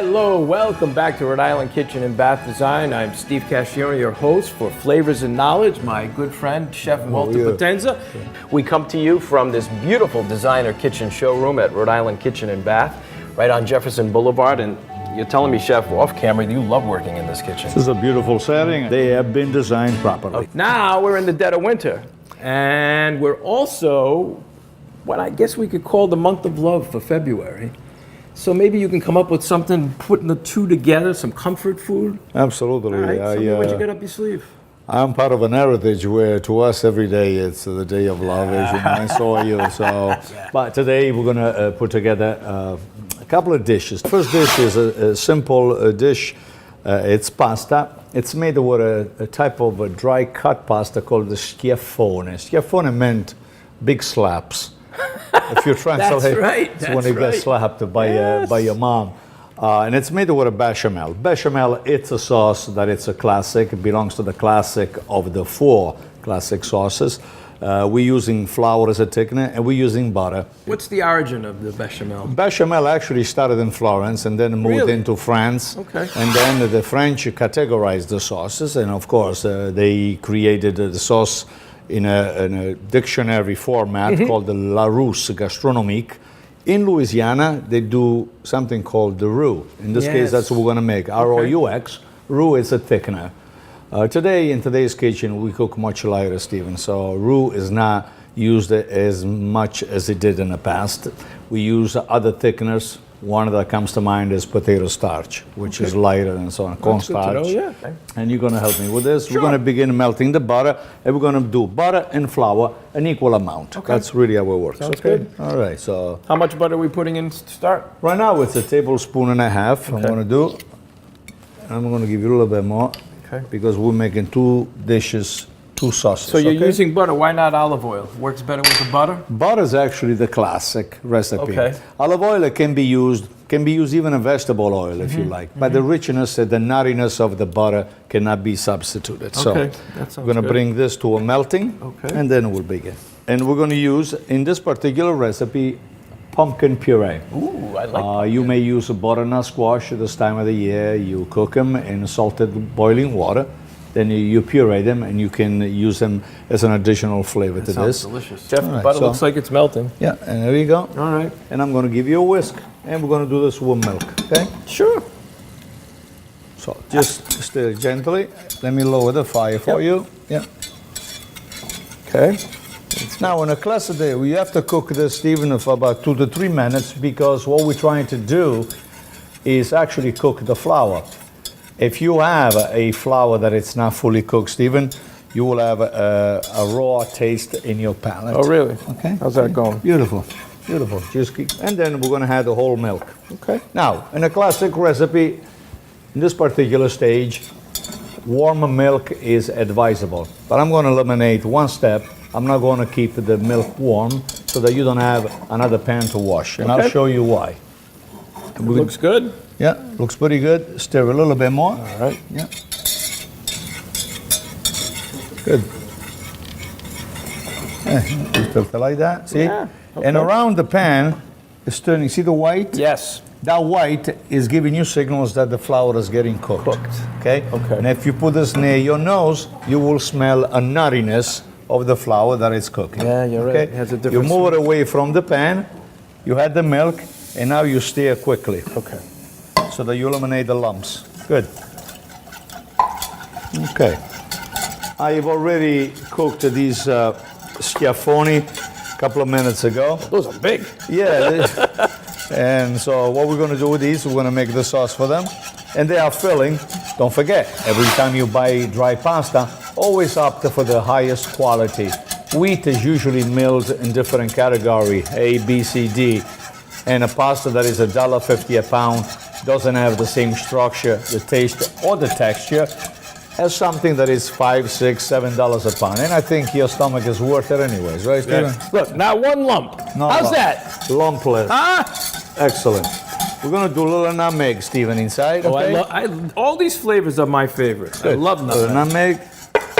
Hello, welcome back to Rhode Island Kitchen and Bath Design. I'm Steve Cascione, your host for Flavors and Knowledge, my good friend, Chef Walter Potenza. We come to you from this beautiful designer kitchen showroom at Rhode Island Kitchen and Bath, right on Jefferson Boulevard. And you're telling me, Chef, off camera, you love working in this kitchen. This is a beautiful setting. They have been designed properly. Now we're in the dead of winter, and we're also what I guess we could call the month of love for February. So maybe you can come up with something, putting the two together, some comfort food. Absolutely. All right, what you got up your sleeve? I'm part of an heritage where to us every day it's the day of love, as you know, and so are you. So, but today we're going to put together a couple of dishes. First dish is a simple dish. It's pasta. It's made with a type of a dry cut pasta called the schiaffone. Schiaffone meant big slaps. If you translate, that's right. It's when you get slapped by your mom. And it's made with a bechamel. Bechamel, it's a sauce that it's a classic. It belongs to the classic of the 4 classic sauces. We're using flour as a thickener, and we're using butter. What's the origin of the bechamel? Bechamel actually started in Florence and then moved into France. Okay. And then the French categorized the sauces, and of course they created the sauce in a dictionary format called the Larousse Gastronomique. In Louisiana, they do something called the roux. In this case, that's what we're going to make. R-O-U-X. Roux is a thickener. Today, in today's kitchen, we cook much lighter, Stephen. So roux is not used as much as it did in the past. We use other thickeners. One that comes to mind is potato starch, which is lighter and so on, cornstarch. And you're going to help me with this. Sure. We're going to begin melting the butter, and we're going to do butter and flour an equal amount. Okay. That's really how it works. Sounds good. All right. So how much butter are we putting in to start? Right now it's a tablespoon and a half. I'm going to do. I'm going to give you a little bit more because we're making 2 dishes. 2 sauces. So you're using butter. Why not olive oil? Works better with the butter? Butter is actually the classic recipe. Okay. Olive oil can be used even a vegetable oil if you like. But the richness and the nuttiness of the butter cannot be substituted. So we're going to bring this to a melting and then we'll begin. And we're going to use, in this particular recipe, pumpkin puree. Ooh, I like pumpkin. You may use a butternut squash at this time of the year. You cook them in salted boiling water. Then you puree them, and you can use them as an additional flavor to this. Sounds delicious. Chef, the butter looks like it's melting. Yeah, and there you go. All right. And I'm going to give you a whisk, and we're going to do this with milk, okay? Sure. So just stir gently. Let me lower the fire for you. Yeah. Okay. Now, in a classic day, we have to cook this, Stephen, for about 2 to 3 minutes, because what we're trying to do is actually cook the flour. If you have a flour that it's not fully cooked, Stephen, you will have a raw taste in your palate. Oh, really? Okay. How's that going? Beautiful. Beautiful. Just keep, and then we're going to add the whole milk. Okay. Now, in a classic recipe, in this particular stage, warm milk is advisable. But I'm going to eliminate one step. I'm not going to keep the milk warm so that you don't have another pan to wash. And I'll show you why. It looks good. Yeah, looks pretty good. Stir a little bit more. All right. Yeah. Good. Just like that. See? Yeah. Okay. And around the pan, it's turning. See the white? Yes. That white is giving you signals that the flour is getting cooked. Okay? Okay. And if you put this near your nose, you will smell a nuttiness of the flour that it's cooking. Yeah, you're right. It has a different You move it away from the pan, you add the milk, and now you stir quickly. Okay. So that you eliminate the lumps. Good. Okay. I've already cooked these schiaffoni a couple of minutes ago. Those are big. Yeah. And so what we're going to do with these, we're going to make the sauce for them. And they are filling. Don't forget, every time you buy dry pasta, always opt for the highest quality. Wheat is usually milled in different category, A, B, C, D. And a pasta that is $1.50 a pound doesn't have the same structure, the taste, or the texture as something that is $5, $6, $7 a pound. And I think your stomach is worth it anyways, right, Stephen? Yeah. Look, not one lump. How's that? Lumpless. Huh? Excellent. We're going to do a little nutmeg, Stephen, inside. Oh, Okay? all these flavors are my favorites. Good. I love nutmeg. Nutmeg.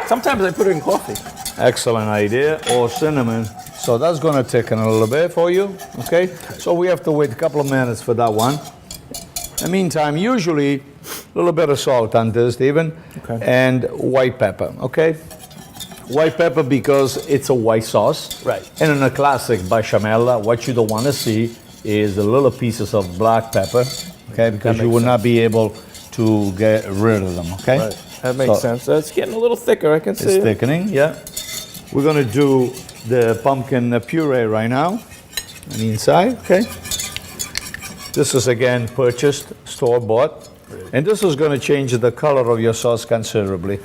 Sometimes I put it in coffee. Excellent idea. Or cinnamon. So that's going to thicken a little bit for you. Okay? So we have to wait a couple of minutes for that one. In the meantime, usually a little bit of salt on this, Stephen, Okay. and white pepper, okay? White pepper because it's a white sauce. Right. And in a classic bechamel, what you don't want to see is the little pieces of black pepper, okay? Because you makes will not be able to get rid of them, okay? Right. That makes sense. It's getting a little thicker, I can see It's it. thickening, yeah. We're gonna do the pumpkin puree right now on the inside, okay? This is again purchased, store-bought, and this is gonna change the color of your sauce considerably.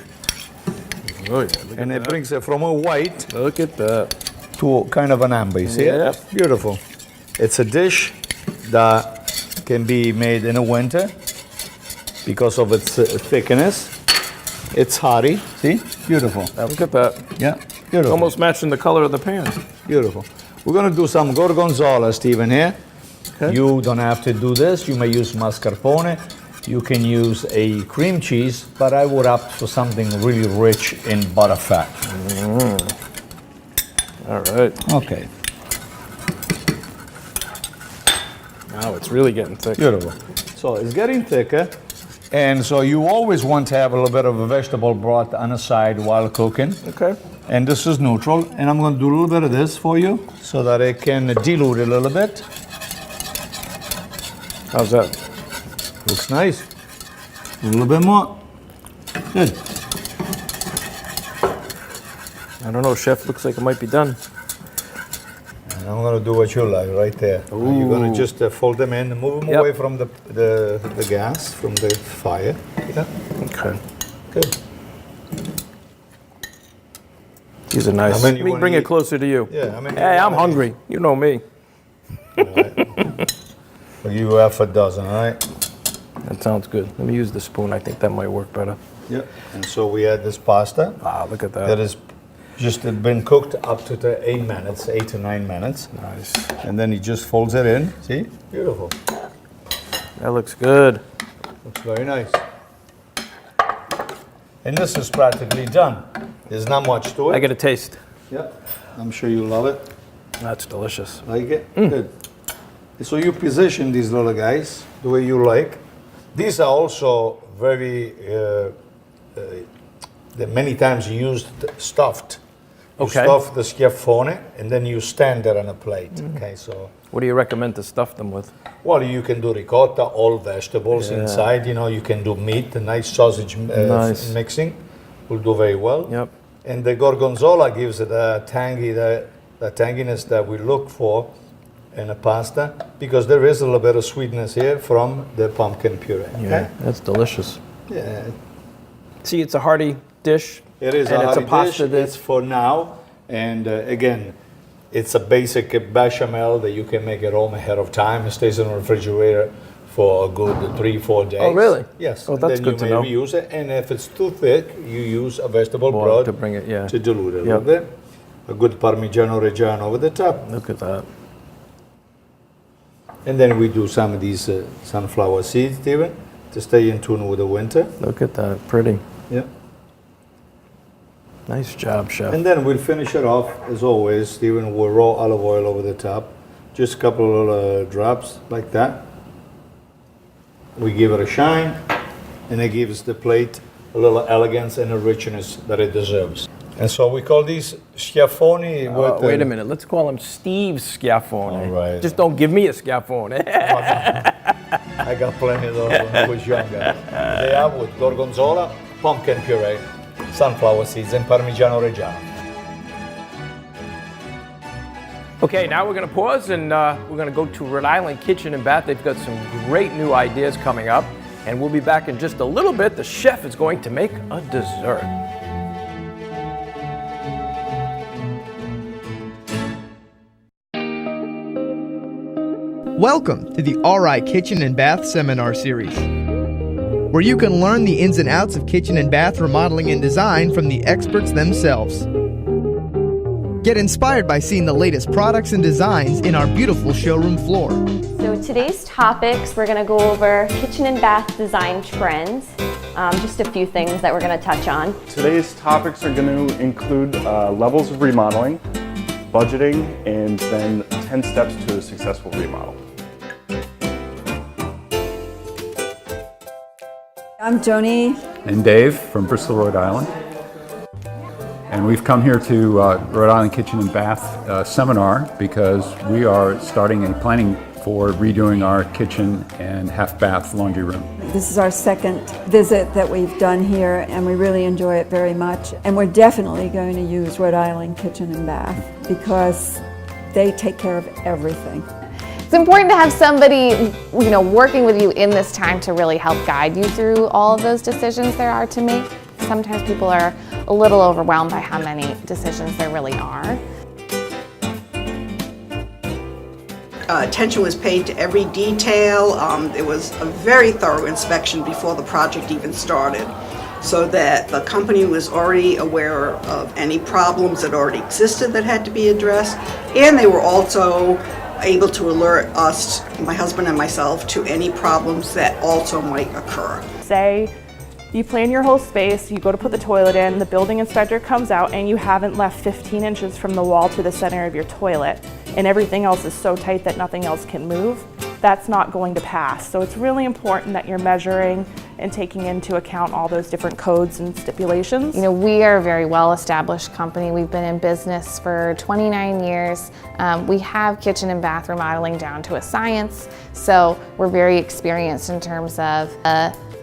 Oh, yeah. Look And at it that. brings it from a white Look at that. to kind of an amber, you see Yeah. it? Beautiful. It's a dish that can be made in the winter because of its thickness. It's hearty, see? Beautiful. Look at that. Yeah, beautiful. Almost matching the color of the pan. Beautiful. We're gonna do some gorgonzola, Stephen, here. Okay. You don't have to do this. You may use mascarpone. You can use a cream cheese, but I would opt for something really rich in butterfat. All right. Okay, Now it's really getting thick. beautiful. So it's getting thicker, and so you always want to have a little bit of a vegetable broth on the side while cooking. Okay. And this is neutral, and I'm gonna do a little bit of this for you so that it can dilute a little bit. How's that? Looks nice. A little bit more. Good. I don't know, Chef. Looks like it might be done. And I'm gonna do what you like right there. And you're gonna just fold them in, move them Yep. away from the gas, from the fire. Yeah. Okay. Good. These are nice. How many Let you me wanna bring eat? it closer to you. Yeah, how many Hey, you I'm wanna hungry. You know me. I'll give you half a dozen, all right? That sounds good. Let me use the spoon. I think that might work better. Yep. And so we add this pasta Ah, look at that that. has just been cooked up to the 8 minutes, 8 to 9 minutes. Nice. And then he just folds it in. See? Beautiful. That looks good. Looks very nice. And this is practically done. There's not much to it. I get a taste. Yep. I'm sure you love it. That's delicious. Like it? Good. So you position these little guys the way you like. These are also very, many times used stuffed. You Okay. stuff the schiaffone and then you stand it on a plate. Okay, so. What do you recommend to stuff them with? Well, you can do ricotta, all vegetables Yeah. inside. You know, you can do meat, a nice sausage Nice. mixing. Will do very well. Yep. And the gorgonzola gives it a tangy, the tanginess that we look for in a pasta because there is a little bit of sweetness here from the pumpkin puree. Okay? That's delicious. Yeah. See, it's a hearty dish. It is and a it's a hearty pasta dish. It's for now. And again, it's a basic bechamel that you can make at home ahead of time. It stays in the refrigerator for a good 3-4 days. Oh, really? Yes. Oh, And that's then good to you know. may reuse it. And if it's too thick, you use a vegetable Well, broth to bring it, yeah. to dilute it a Yep. little bit. A good Parmigiano Reggiano over the top. Look at that. And then we do some of these sunflower seeds, Steven, to stay in tune with the winter. Look at that. Pretty. Yeah. Nice job, Chef. And then we'll finish it off, as always, Steven, with raw olive oil over the top. Just a couple of little drops like that. We give it a shine, and it gives the plate a little elegance and a richness that it deserves. And so we call these schiaffoni. Wait a minute. Let's call him Steve Schiaffone. All right. Just don't give me a Schiaffone. I got plenty of those when I was younger. They are with gorgonzola, pumpkin puree, sunflower seeds, and Parmigiano Reggiano. Okay, now we're going to pause and we're going to go to Rhode Island Kitchen and Bath. They've got some great new ideas coming up. And we'll be back in just a little bit. The chef is going to make a dessert. Welcome to the RI Kitchen and Bath Seminar Series, where you can learn the ins and outs of kitchen and bath remodeling and design from the experts themselves. Get inspired by seeing the latest products and designs in our beautiful showroom floor. So today's topics, we're going to go over kitchen and bath design trends, just a few things that we're going to touch on. Today's topics are going to include levels of remodeling, budgeting, and then 10 steps to a successful remodel. I'm Joni. And Dave from Bristol, Rhode Island. And we've come here to Rhode Island Kitchen and Bath seminar because we are planning for redoing our kitchen and half bath laundry room. This is our second visit that we've done here, and we really enjoy it very much. And we're definitely going to use Rhode Island Kitchen and Bath because they take care of everything. It's important to have somebody, working with you in this time to really help guide you through all of those decisions there are to make. Sometimes people are a little overwhelmed by how many decisions there really are. Attention was paid to every detail. There was a very thorough inspection before the project even started, so that the company was already aware of any problems that already existed that had to be addressed, and they were also able to alert us, my husband and myself, to any problems that also might occur. Say you plan your whole space, you go to put the toilet in, the building inspector comes out and you haven't left 15 inches from the wall to the center of your toilet, and everything else is so tight that nothing else can move. That's not going to pass. So it's really important that you're measuring and taking into account all those different codes and stipulations. We are a very well-established company. We've been in business for 29 years. We have kitchen and bath remodeling down to a science, so we're very experienced in terms of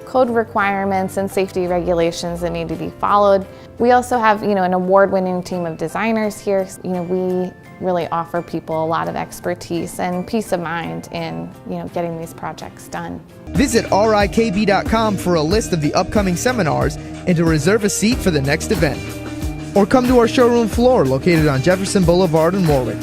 code requirements and safety regulations that need to be followed. We also have, an award-winning team of designers here. We really offer people a lot of expertise and peace of mind in, getting these projects done. Visit RIKB.com for a list of the upcoming seminars and to reserve a seat for the next event. Or come to our showroom floor located on Jefferson Boulevard in Warwick.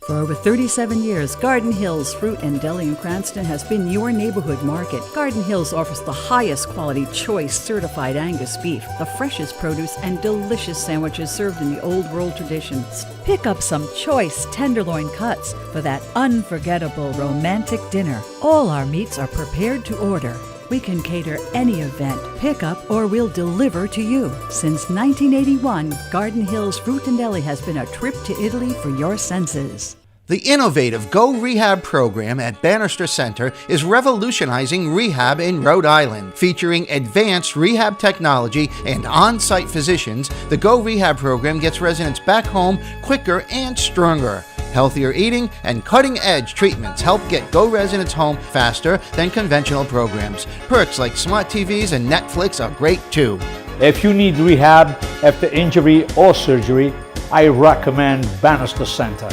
For over 37 years, Garden Hills Fruit and Deli in Cranston has been your neighborhood market. Garden Hills offers the highest quality Choice certified Angus beef, the freshest produce, and delicious sandwiches served in the old world traditions. Pick up some Choice tenderloin cuts for that unforgettable romantic dinner. All our meats are prepared to order. We can cater any event, pick up, or we'll deliver to you. Since 1981, Garden Hills Fruit and Deli has been a trip to Italy for your senses. The innovative Go Rehab program at Bannister Center is revolutionizing rehab in Rhode Island. Featuring advanced rehab technology and on-site physicians, the Go Rehab program gets residents back home quicker and stronger. Healthier eating and cutting-edge treatments help get Go residents home faster than conventional programs. Perks like smart TVs and Netflix are great too. If you need rehab after injury or surgery, I recommend Bannister Center.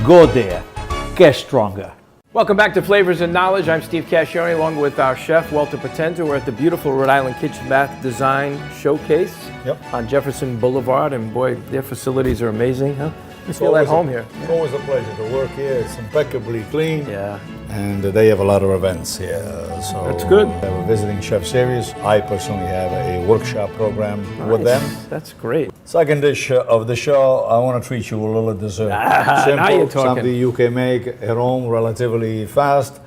Go there, get stronger. Welcome back to Flavors and Knowledge. I'm Steve Cascione along with our chef, Walter Potenza. We're at the beautiful Rhode Island Kitchen Bath Design Showcase on Jefferson Boulevard, and boy, their facilities are amazing, huh? You feel at home here. It's always a pleasure to work here. It's impeccably clean. Yeah. And they have a lot of events here. So that's good. They have a visiting chef series. I personally have a workshop program with them. That's great. Second dish of the show, I want to treat you a little dessert. Simple, now you're talking. Something you can make at home relatively fast,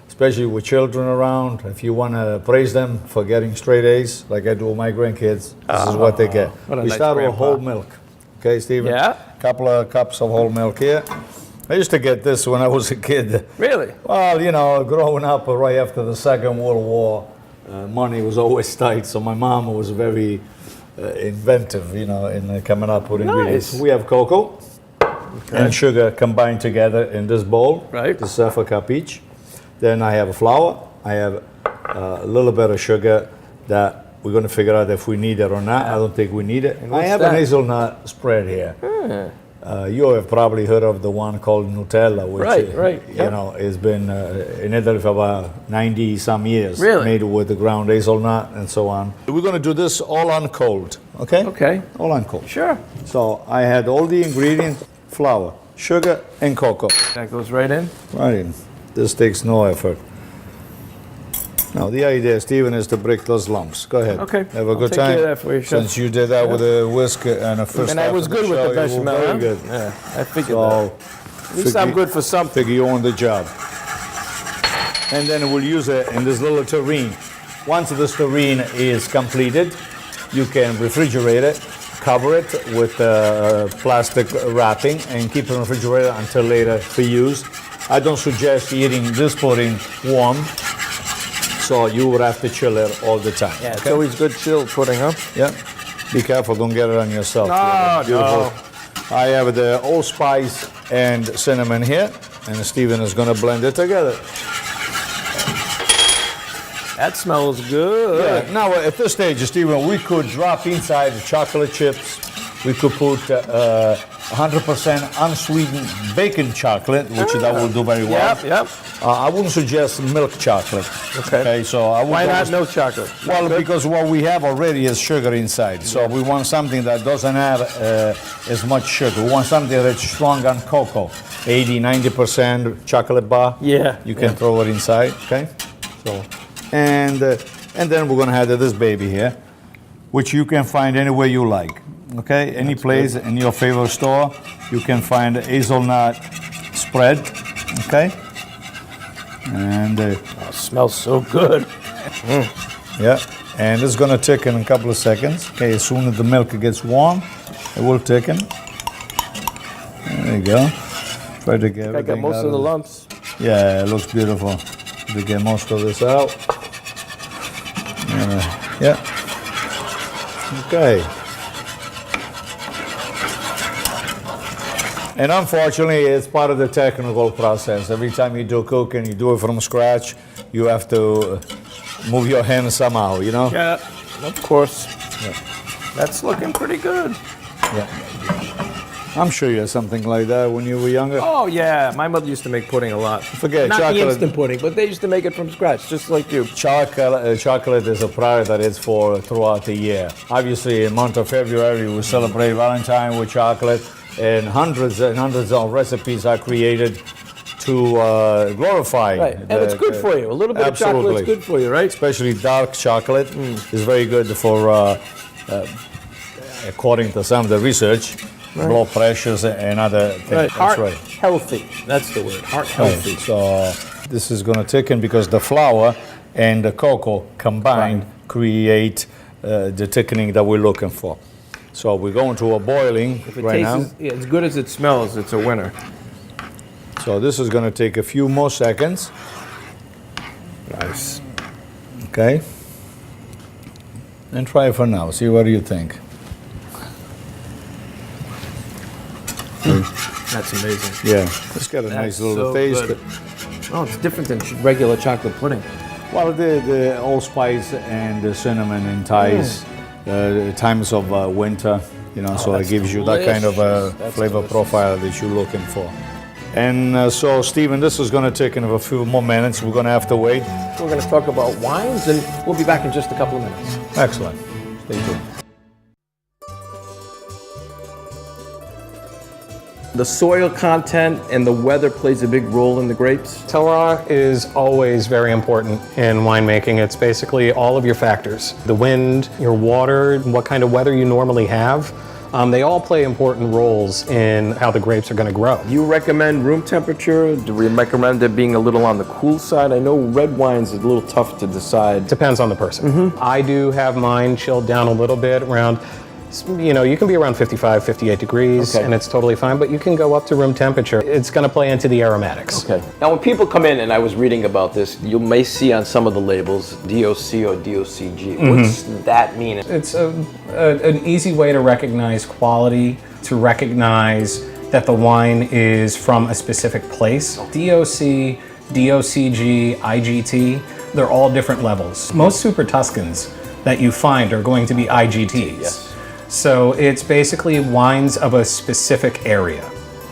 especially with children around. If you want to praise them for getting straight A's, like I do with my grandkids, this is what they get. We start with whole milk. Okay, Stephen? Yeah. Couple of cups of whole milk here. I used to get this when I was a kid. Really? Well, growing up right after the Second World War, money was always tight, so my mom was very inventive, in coming up with ingredients. We have cocoa and sugar combined together in this bowl. Right. This is half a cup each. Then I have a flour. I have a little bit of sugar that we're going to figure out if we need it or not. I don't think we need it. I have a hazelnut spread here. You have probably heard of the one called Nutella, which has been in Italy for about 90 some years. Really? Made with the ground hazelnut and so on. We're going to do this all on cold, okay? Okay. All on cold. Sure. So I had all the ingredients, flour, sugar, and cocoa. That goes right in? Right in. This takes no effort. Now, the idea, Stephen, is to break those lumps. Go ahead. Okay. Have a good take time. Care of that for you, Chef. Since you did that with a whisk and a first and I was good with the bechamel. Very good. Yeah, I figured that. At least I'm good for something. Figure you own the job. And then we'll use it in this little tureen. Once this tureen is completed, you can refrigerate it, cover it with plastic wrapping and keep it in the refrigerator until later for use. I don't suggest eating this pudding warm, so you would have to chill it all the time. Yeah, it's always good chilled pudding, huh? Yeah. Be careful, don't get it on yourself. No. I have the allspice and cinnamon here, and Stephen is going to blend it together. That smells good. Yeah. Now, at this stage, Stephen, we could drop inside the chocolate chips. We could put 100% unsweetened bacon chocolate, which that will do very well. Yep. I wouldn't suggest milk chocolate. Okay, so I would. Why not milk chocolate? Well, because what we have already is sugar inside. So we want something that doesn't have as much sugar. We want something that's strong on cocoa. 80-90% chocolate bar. Yeah. You can throw it inside. Okay. So, and then we're gonna have this baby here, which you can find anywhere you like. Okay. Any place in your favorite store, you can find hazelnut spread. Okay. And it smells so good. Yeah, and it's gonna thicken in a couple of seconds. Okay, as soon as the milk gets warm, it will thicken. There you go. Try to get I got most of the lumps. Yeah, it looks beautiful. To get most of this out. Yeah. Okay. And unfortunately, it's part of the technical process. Every time you do cooking, you do it from scratch, you have to move your hands somehow, you know? Yeah, of course. Yeah. That's looking pretty good. Yeah. I'm sure you had something like that when you were younger. Oh, yeah. My mother used to make pudding a lot. Forget Not chocolate. the instant pudding, but they used to make it from scratch, just like you. Chocolate is a product that is for throughout the year. Obviously, in the month of February, we celebrate Valentine with chocolate. And hundreds of recipes are created to glorify. Right, and it's good for you. A little bit of chocolate is good for you, right? Especially dark chocolate is very good for, according to some of the research, blood pressures and other things. Right. Heart That's healthy. That's the word. Heart healthy. Right. So this is going to thicken because the flour and the cocoa combined create the thickening that we're looking for. So we're going to a boiling right now. As good as it smells, it's a winner. So this is going to take a few more seconds. Nice. Okay. And try it for now. See what do you think. That's amazing. Yeah, it's got a nice little taste. Good. Oh, it's different than regular chocolate pudding. Well, the allspice and the cinnamon entice times of winter, you know, so it gives you that kind of flavor profile that you're looking for. And so, Stephen, this is going to take a few more minutes. We're going to have to wait. We're going to talk about wines, and we'll be back in just a couple of minutes. Excellent. Stay tuned. The soil content and the weather plays a big role in the grapes? Terroir is always very important in winemaking. It's basically all of your factors. The wind, your water, what kind of weather you normally have. They all play important roles in how the grapes are going to grow. You recommend room temperature? Do we recommend it being a little on the cool side? I know red wines is a little tough to decide. Depends on the person. I do have mine chilled down a little bit around, you know, you can be around 55, 58 degrees, and it's totally fine, but you can go up to room temperature. It's going to play into the aromatics. Okay. Now, when people come in, and I was reading about this, you may see on some of the labels DOC or DOCG. What's that mean? It's an easy way to recognize quality, to recognize that the wine is from a specific place. DOC, DOCG, IGT, they're all different levels. Most Super Tuscans that you find are going to be IGTs. Yes. So it's basically wines of a specific area,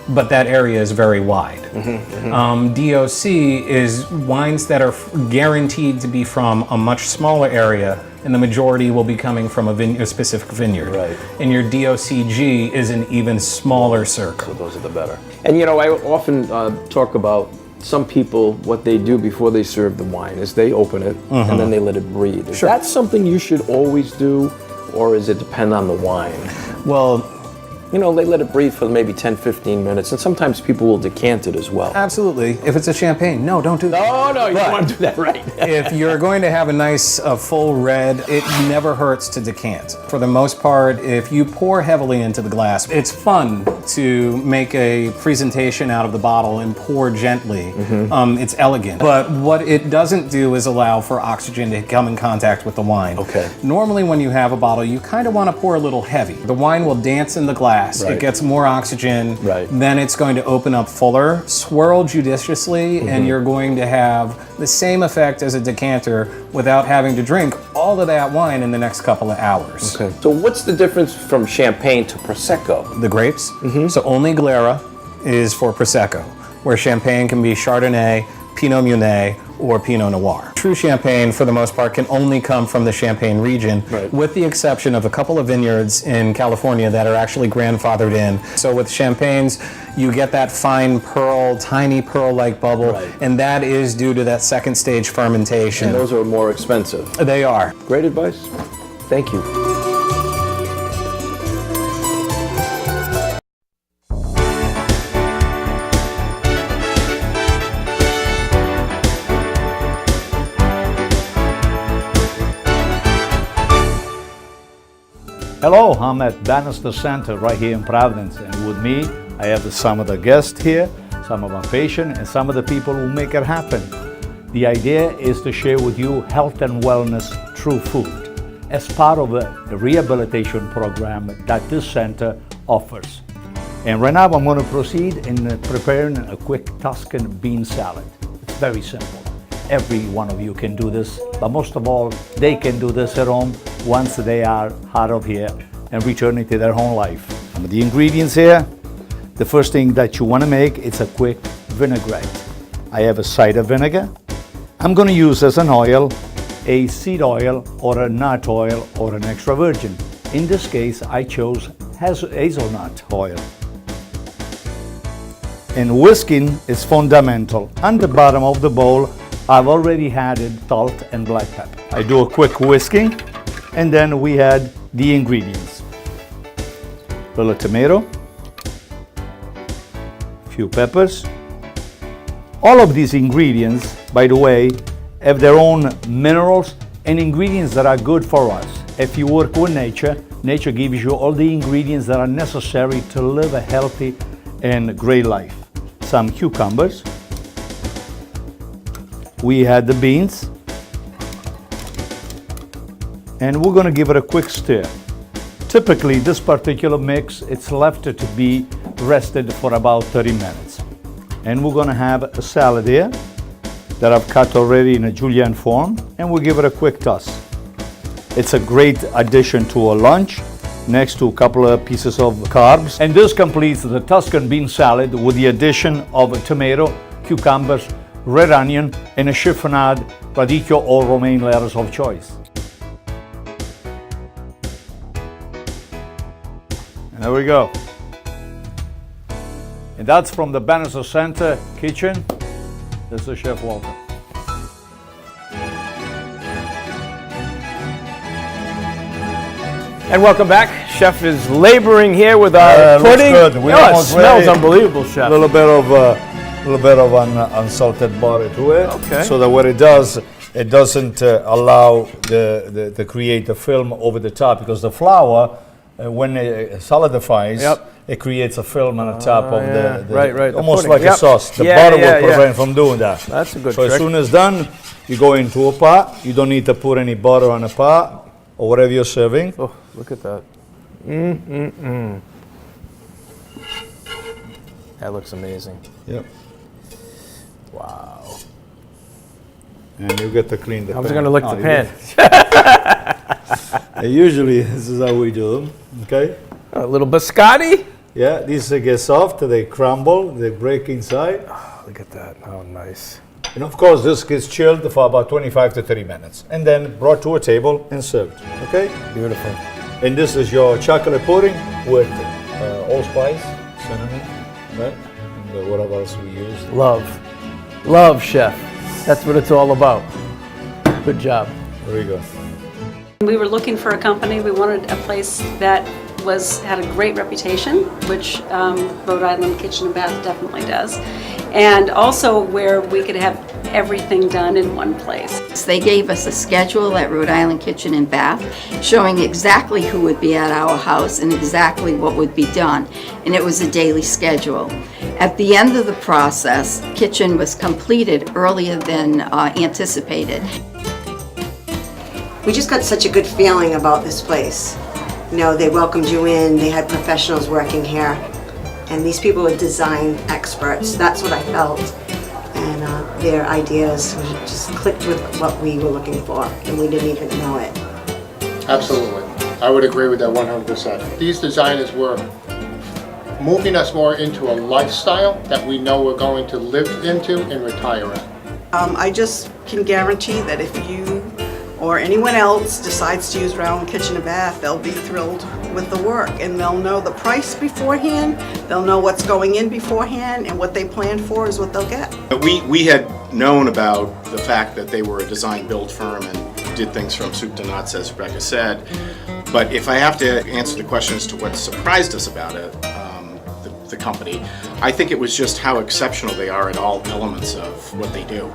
but that area is very wide. DOC is wines that are guaranteed to be from a much smaller area, and the majority will be coming from a specific vineyard. Right. And your DOCG is an even smaller circle. So those are the better. And you know, I often talk about some people, what they do before they serve the wine is they open it and then they let it breathe. Is that something you should always do, or does it depend on the wine? Well, you know, they let it breathe for maybe 10, 15 minutes, and sometimes people will decant it as well. Absolutely. If it's a champagne, no, don't do that. No, you want to do that right. If you're going to have a nice full red, it never hurts to decant. For the most part, if you pour heavily into the glass, it's fun to make a presentation out of the bottle and pour gently. It's elegant. But what it doesn't do is allow for oxygen to come in contact with the wine. Okay. Normally when you have a bottle, you kind of want to pour a little heavy. The wine will dance in the glass. Right. It gets more oxygen. Right. Then it's going to open up fuller. Swirl judiciously, and you're going to have the same effect as a decanter without having to drink all of that wine in the next couple of hours. Okay. So what's the difference from champagne to Prosecco? The grapes. So only Glera is for Prosecco, where champagne can be Chardonnay, Pinot Meunier, or Pinot Noir. True champagne, for the most part, can only come from the Champagne region, with the exception of a couple of vineyards in California that are actually grandfathered in. So with champagnes, you get that fine pearl, tiny pearl-like bubble, and that is due to that second stage fermentation. And those are more expensive. They are. Great advice. Thank you. Hello, I'm at Bannister Center right here in Providence, and with me I have some of the guests here, some of my patients, and some of the people who make it happen. The idea is to share with you health and wellness through food as part of the rehabilitation program that this center offers. And right now I'm going to proceed in preparing a quick Tuscan bean salad. It's very simple. Every one of you can do this, but most of all, they can do this at home once they are out of here and returning to their home life. Some of the ingredients here, the first thing that you want to make is a quick vinaigrette. I have a cider vinegar. I'm going to use as an oil a seed oil or a nut oil or an extra virgin. In this case, I chose hazelnut oil. And whisking is fundamental. On the bottom of the bowl, I've already added salt and black pepper. I do a quick whisking, and then we add the ingredients. A little tomato, a few peppers. All of these ingredients, by the way, have their own minerals and ingredients that are good for us. If you work with nature, nature gives you all the ingredients that are necessary to live a healthy and great life. Some cucumbers. We add the beans, and we're going to give it a quick stir. Typically, this particular mix, it's left to be rested for about 30 minutes. And we're going to have a salad here that I've cut already in a julienne form, and we'll give it a quick toss. It's a great addition to a lunch, next to a couple of pieces of carbs. And this completes the Tuscan bean salad with the addition of a tomato, cucumbers, red onion, and a chiffonade, radicchio, or romaine lettuce of choice. And there we go. And that's from the Bannister Center kitchen. This is Chef Walter. And welcome back. Chef is laboring here with our pudding. Looks good. It smells unbelievable, Chef. A little bit of unsalted butter to it. Okay. So that what it does, it doesn't allow the create the film over the top, because the flour, when it solidifies, it creates a film on the top of the right, almost pudding. like a sauce. The butter will prevent from doing that. That's a good So trick. as soon as done, you go into a pot. You don't need to put any butter on a pot or whatever you're serving. Oh, look at that. That looks amazing. Yep. Wow. And you get to clean the pan. I was going to lick the pan. Usually this is how we do them, okay? A little biscotti. Yeah, these get soft, they crumble, they break inside. Oh, look at that, how nice. And of course this gets chilled for about 25 to 30 minutes and then brought to a table and served, okay? Beautiful. And this is your chocolate pudding with allspice, cinnamon, right? And whatever else we use. Love, Chef. That's what it's all about. Good job. There you go. We were looking for a company. We wanted a place that had a great reputation, which Rhode Island Kitchen and Bath definitely does, and also where we could have everything done in one place. They gave us a schedule at Rhode Island Kitchen and Bath showing exactly who would be at our house and exactly what would be done, and it was a daily schedule. At the end of the process, kitchen was completed earlier than anticipated. We just got such a good feeling about this place. You know, they welcomed you in, they had professionals working here, and these people are design experts. That's what I felt. And their ideas just clicked with what we were looking for, and we didn't even know it. Absolutely. I would agree with that 100%. These designers were moving us more into a lifestyle that we know we're going to live into and retire in. I just can guarantee that if you or anyone else decides to use Rhode Island Kitchen and Bath, they'll be thrilled with the work, and they'll know the price beforehand, they'll know what's going in beforehand, and what they plan for is what they'll get. We had known about the fact that they were a design build firm and did things from soup to nuts, as Rebecca said. But if I have to answer the question as to what surprised us about it, the company, I think it was just how exceptional they are at all elements of what they do.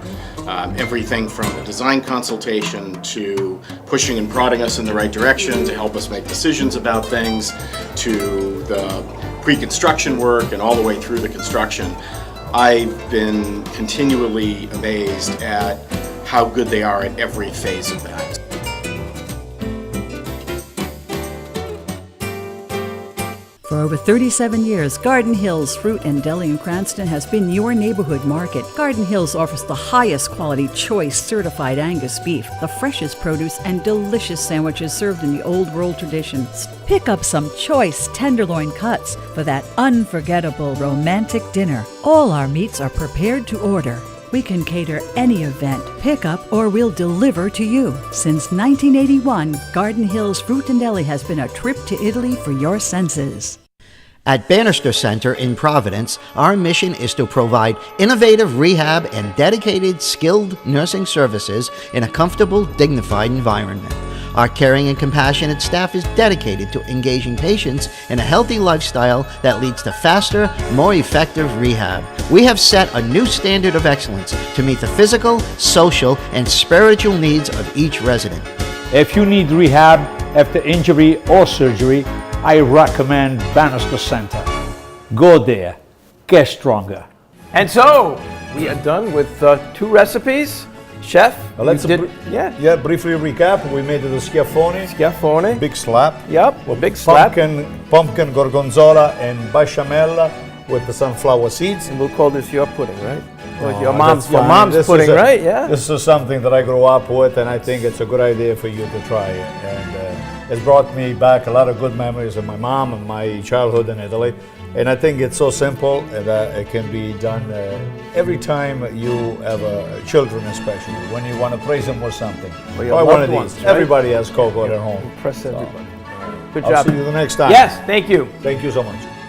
Everything from the design consultation to pushing and prodding us in the right direction to help us make decisions about things, to the pre-construction work and all the way through the construction. I've been continually amazed at how good they are at every phase of that. For over 37 years, Garden Hills Fruit and Deli in Cranston has been your neighborhood market. Garden Hills offers the highest quality choice certified Angus beef, the freshest produce, and delicious sandwiches served in the old world traditions. Pick up some choice tenderloin cuts for that unforgettable romantic dinner. All our meats are prepared to order. We can cater any event, pick up, or we'll deliver to you. Since 1981, Garden Hills Fruit and Deli has been a trip to Italy for your senses. At Bannister Center in Providence, our mission is to provide innovative rehab and dedicated, skilled nursing services in a comfortable, dignified environment. Our caring and compassionate staff is dedicated to engaging patients in a healthy lifestyle that leads to faster, more effective rehab. We have set a new standard of excellence to meet the physical, social, and spiritual needs of each resident. If you need rehab after injury or surgery, I recommend Bannister Center. Go there, get stronger. And so, we are done with 2 recipes. Chef, let's briefly recap. We made the schiaffoni. Big slab. Yep, big slab. Pumpkin gorgonzola and bechamel with the sunflower seeds. And we'll call this your pudding, right? Oh, your mom's pudding, right? Yeah. This is something that I grew up with, and I think it's a good idea for you to try it. And it's brought me back a lot of good memories of my mom and my childhood in Italy. And I think it's so simple that it can be done every time you have children, especially when you want to praise them with something. Well, one of these. Ones, right? Everybody has cocoa at home. Impress everybody. Good I'll job. see you the next time. Yes, thank you. Thank you so much.